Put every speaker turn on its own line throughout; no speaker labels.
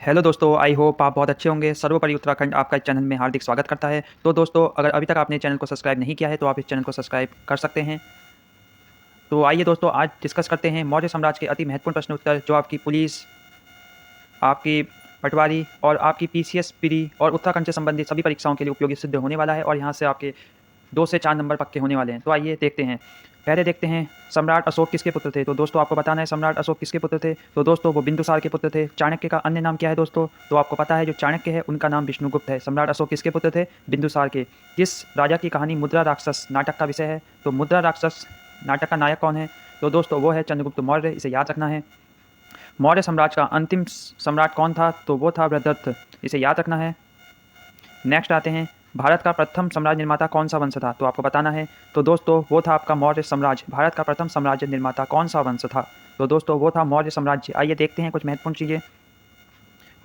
Hello दोस्तों, I hope आप बहुत अच्छे होंगे। सर्वोपरि उत्तराखंड आपका इस चैनल में हार्दिक स्वागत करता है। तो दोस्तों, अगर अभी तक आपने चैनल को सब्सक्राइब नहीं किया है तो आप इस चैनल को सब्सक्राइब कर सकते हैं। तो आइए दोस्तों, आज डिस्कस करते हैं मौर्य साम्राज्य के अति महत्वपूर्ण प्रश्न उत्तर, जो आपकी पुलिस, आपकी पटवारी और आपकी पीसीएस प्री और उत्तराखंड से संबंधित सभी परीक्षाओं के लिए उपयोगी सिद्ध होने वाला है और यहाँ से आपके 2 से 4 नंबर पक्के होने वाले हैं। तो आइए देखते हैं। पहले देखते हैं, सम्राट अशोक किसके पुत्र थे। तो दोस्तों, आपको बताना है सम्राट अशोक किसके पुत्र थे। तो दोस्तों, वो बिंदुसार के पुत्र थे। चाणक्य का अन्य नाम क्या है दोस्तों। तो आपको पता है, जो चाणक्य है उनका नाम विष्णुगुप्त है। सम्राट अशोक किसके पुत्र थे, बिंदुसार के। किस राजा की कहानी मुद्रा राक्षस नाटक का विषय है। तो मुद्रा राक्षस नाटक का नायक कौन है। तो दोस्तों, वो है चंद्रगुप्त मौर्य, इसे याद रखना है। मौर्य साम्राज्य का अंतिम सम्राट कौन था। तो वो था वृद्धरथ, इसे याद रखना है। नेक्स्ट आते हैं, भारत का प्रथम साम्राज्य निर्माता कौन सा वंश था। तो आपको बताना है। तो दोस्तों, वो था आपका मौर्य साम्राज्य। भारत का प्रथम साम्राज्य निर्माता कौन सा वंश था। तो दोस्तों, वो था मौर्य साम्राज्य। आइए देखते हैं कुछ महत्वपूर्ण चीज़ें।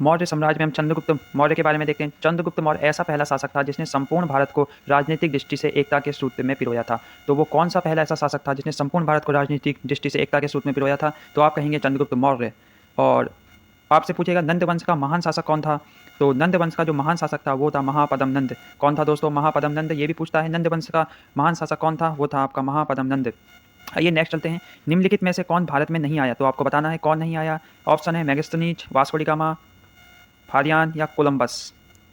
मौर्य साम्राज्य में हम चंद्रगुप्त मौर्य के बारे में देखते हैं। चंद्रगुप्त मौर्य ऐसा पहला शासक था जिसने संपूर्ण भारत को राजनीतिक दृष्टि से एकता के सूत्र में पिरोया था। तो वो कौन सा पहला ऐसा शासक था जिसने संपूर्ण भारत को राजनीतिक दृष्टि से एकता के सूत्र में पिरोया था। तो आप कहेंगे चंद्रगुप्त मौर्य। और आपसे पूछेगा नंद वंश का महान शासक कौन था। तो नंद वंश का जो महान शासक था वो था महापद्म नंद। कौन था दोस्तों, महापद्म नंद। ये भी पूछता है नंद वंश का महान शासक कौन था, वो था आपका महापद्म नंद। आइए नेक्स्ट चलते हैं। निम्नलिखित में से कौन भारत में नहीं आया। तो आपको बताना है कौन नहीं आया। ऑप्शन है मैगस्थनीज, वास्को डी गामा, फारियान या कोलंबस।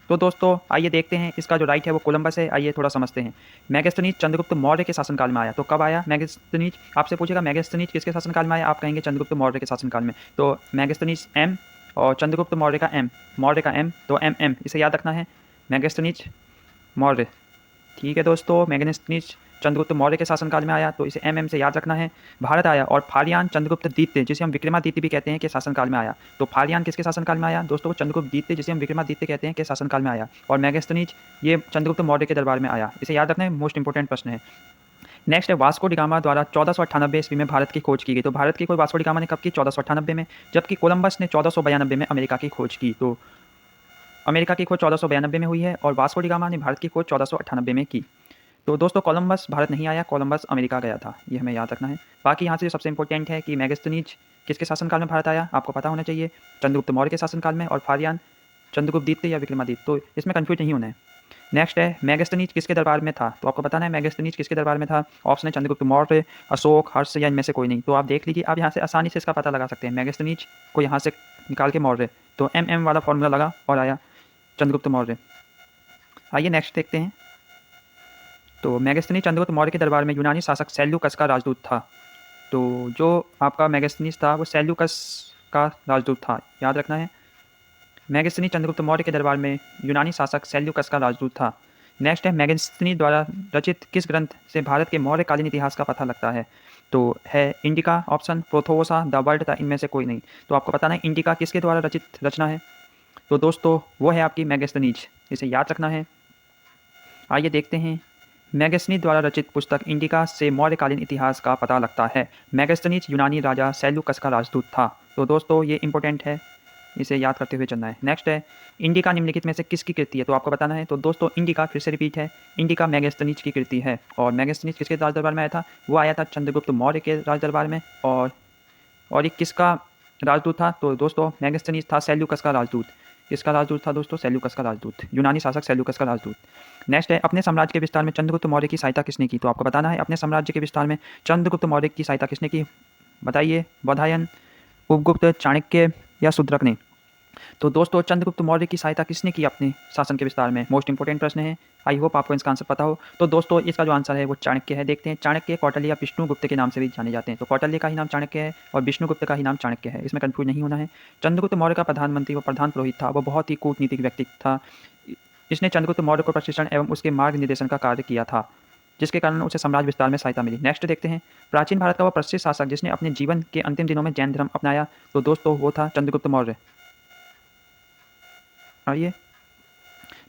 तो दोस्तों, आइए देखते हैं, इसका जो राइट है वो कोलंबस है। आइए थोड़ा समझते हैं। मैगस्थनीज चंद्रगुप्त मौर्य के शासनकाल में आया। तो कब आया मैगस्थनीज। आपसे पूछेगा मैगस्थनीज किसके शासनकाल में आया, आप कहेंगे चंद्रगुप्त मौर्य के शासनकाल में। तो मैगस्थनीज एम और चंद्रगुप्त मौर्य का एम, मौर्य का एम, तो एम एम, इसे याद रखना है। मैगस्थनीज मौर्य। ठीक है दोस्तों, मैगस्थनीज चंद्रगुप्त मौर्य के शासनकाल में आया, तो इसे एम एम से याद रखना है। भारत आया और फारियान चंद्रगुप्त द्वितीय, जिसे हम विक्रमादित्य भी कहते हैं, के शासनकाल में आया। तो फारियान किसके शासनकाल में आया दोस्तों, चंद्रगुप्त द्वितीय, जिसे हम विक्रमादित्य कहते हैं, के शासनकाल में आया। और मैगस्थनीज ये चंद्रगुप्त मौर्य के दरबार में आया। इसे याद रखना है, मोस्ट इंपोर्टेंट प्रश्न है। नेक्स्ट है, वास्को डी गामा द्वारा 1498 ईस्वी में भारत की खोज की गई। तो भारत की खोज वास्को डी गामा ने कब की, 1498 में। जबकि कोलंबस ने 1492 में अमेरिका की खोज की। तो अमेरिका की खोज 1492 में हुई है और वास्को डी गामा ने भारत की खोज 1498 में की। तो दोस्तों, कोलंबस भारत नहीं आया, कोलंबस अमेरिका गया था, ये हमें याद रखना है। बाकी यहाँ से जो सबसे इंपॉर्टेंट है कि मैगस्थनीज किसके शासनकाल में भारत आया, आपको पता होना चाहिए, चंद्रगुप्त मौर्य के शासनकाल में। और फारियान चंद्रगुप्त द्वितीय या विक्रमादित्य, तो इसमें कन्फ्यूज नहीं होना है। नेक्स्ट है, मैगस्थनीज किसके दरबार में था। तो आपको बताना है मैगस्थनीज किसके दरबार में था। ऑप्शन है चंद्रगुप्त मौर्य, अशोक, हर्ष या इनमें से कोई नहीं। तो आप देख लीजिए, आप यहाँ से आसानी से इसका पता लगा सकते हैं। मैगस्थनीज को यहाँ से निकाल के मौर्य, तो एम एम वाला फॉर्मूला लगा और आया चंद्रगुप्त मौर्य। आइए नेक्स्ट देखते हैं। तो मैगस्थनीज चंद्रगुप्त मौर्य के दरबार में यूनानी शासक सेल्यूकस का राजदूत था। तो जो आपका मैगस्थनीज था वो सेल्यूकस का राजदूत था, याद रखना है। मैगस्थनीज चंद्रगुप्त मौर्य के दरबार में यूनानी शासक सेल्यूकस का राजदूत था। नेक्स्ट है, मैगस्थनीज द्वारा रचित किस ग्रंथ से भारत के मौर्यकालीन इतिहास का पता लगता है। तो है इंडिका, ऑप्शन प्रोथोसा, द वर्ल्ड था, इनमें से कोई नहीं। तो आपको बताना है इंडिका किसके द्वारा रचित रचना है। तो दोस्तों, वो है आपकी मैगस्थनीज, इसे याद रखना है। आइए देखते हैं, मैगस्थनीज द्वारा रचित पुस्तक इंडिका से मौर्यकालीन इतिहास का पता लगता है। मैगस्थनीज यूनानी राजा सेल्यूकस का राजदूत था। तो दोस्तों, ये इंपॉर्टेंट है, इसे याद करते हुए चलना है। नेक्स्ट है, इंडिका निम्नलिखित में से किसकी कृति है। तो आपको बताना है। तो दोस्तों, इंडिका फिर से रिपीट है, इंडिका मैगस्थनीज की कृति है। और मैगस्थनीज किसके राज दरबार में आया था, वो आया था चंद्रगुप्त मौर्य के राज दरबार में। और ये किसका राजदूत था। तो दोस्तों, मैगस्थनीज था सेल्यूकस का राजदूत। किसका राजदूत था दोस्तों, सेल्यूकस का राजदूत, यूनानी शासक सेल्यूकस का राजदूत। नेक्स्ट है, अपने साम्राज्य के विस्तार में चंद्रगुप्त मौर्य की सहायता किसने की। तो आपको बताना है, अपने साम्राज्य के विस्तार में चंद्रगुप्त मौर्य की सहायता किसने की, बताइए। बौधायन, उपगुप्त, चाणक्य या शूद्रक ने। तो दोस्तों, चंद्रगुप्त मौर्य की सहायता किसने की अपने शासन के विस्तार में, मोस्ट इंपोर्टेंट प्रश्न है। आई होप आपको इसका आंसर पता हो। तो दोस्तों, इसका जो आंसर है वो चाणक्य है। देखते हैं, चाणक्य कौटिल्य या विष्णुगुप्त के नाम से भी जाने जाते हैं। तो कौटिल्य का ही नाम चाणक्य है और विष्णुगुप्त का ही नाम चाणक्य है, इसमें कन्फ्यूज नहीं होना है। चंद्रगुप्त मौर्य का प्रधानमंत्री व प्रधान पुरोहित था, वो बहुत ही कूटनीतिक व्यक्ति था। इसने चंद्रगुप्त मौर्य को प्रशिक्षण एवं उसके मार्ग निर्देशन का कार्य किया था, जिसके कारण उसे साम्राज्य विस्तार में सहायता मिली। नेक्स्ट देखते हैं, प्राचीन भारत का वह प्रसिद्ध शासक जिसने अपने जीवन के अंतिम दिनों में जैन धर्म अपनाया। तो दोस्तों, वो था चंद्रगुप्त मौर्य। आइए,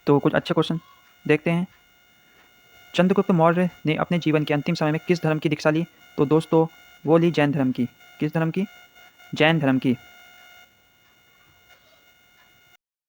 तो कुछ अच्छे क्वेश्चन देखते हैं। चंद्रगुप्त मौर्य ने अपने जीवन के अंतिम समय में किस धर्म की दीक्षा ली। तो दोस्तों, वो ली जैन धर्म की। किस धर्म की, जैन धर्म की।